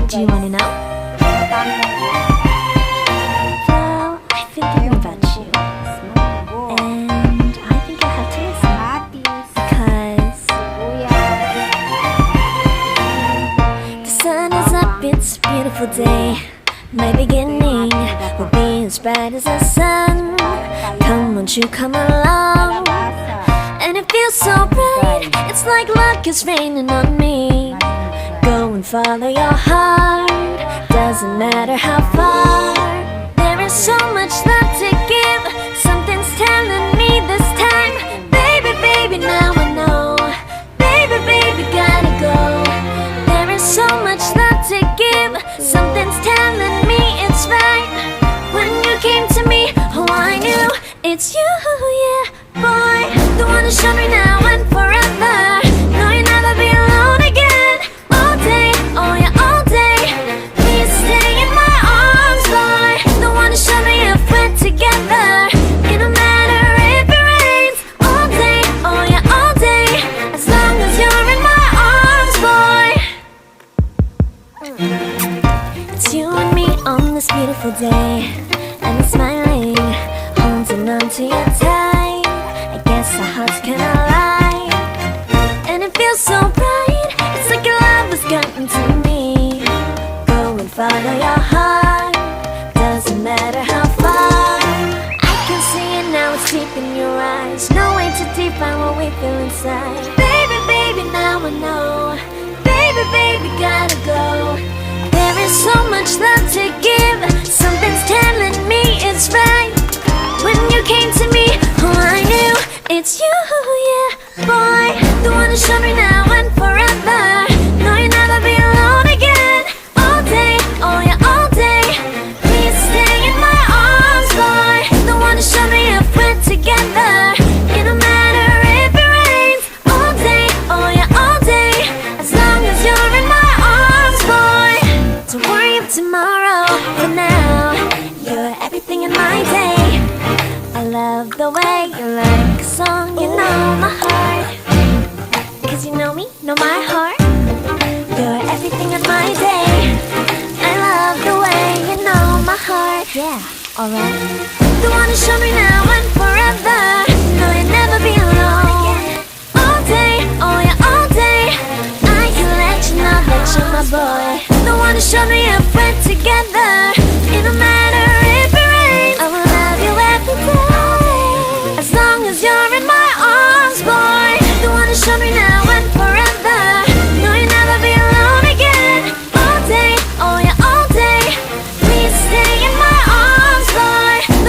Do you want to know? Well, I've been thinking about you, and I think you'll have to listen. Because the sun is up, it's a beautiful day. My beginning will be as bright as the sun. Come, won't you come along? And it feels so bright, it's like luck is raining on me. Go and follow your heart, doesn't matter how far. There is so much love to give, something's telling me this time. Baby, baby, now I know. Baby, baby, gotta go. There is so much love to give, something's telling me it's right. When you came to me, oh I knew it's you, yeah, boy. The one who showed me now and forever. No, you'll never be alone again. All day, oh yeah, all day. Please stay in my arms, boy. The one who showed me if we're together. It don't matter if it rains. All day, oh yeah, all day. As long as you're in my arms, boy. It's you and me on this beautiful day, and it's smiling, holding on to your tight. I guess our hearts can align, and it feels so bright. It's like your love has gotten to me. Go and follow your heart, doesn't matter how far. I can see it now, it's deep in your eyes. No way to define what we feel inside. Baby, baby, now I know. Baby, baby, gotta go. There is so much love to give, something's telling me it's right. When you came to me, oh I knew it's you, yeah, boy. The one who showed me now and forever. No, you'll never be alone again. All day, oh yeah, all day. Please stay in my arms, boy. The one who showed me if we're together. It don't matter if it rains. All day, oh yeah, all day. As long as you're in my arms, boy. Don't worry of tomorrow, for now you're everything in my day. I love the way you like a song, you know my heart. Cause you know me, know my heart. You're everything in my day. I love the way you know my heart. Yeah, alright. The one who showed me now and forever. No, you'll never be alone. All day, oh yeah, all day. I can let you know that you're my boy. The one who showed me if we're together. It don't matter if it rains. I will love you every day. As long as you're in my arms, boy. The one who showed me now and forever. No, you'll never be alone again. All day, oh yeah, all day. Please stay in my arms, boy. The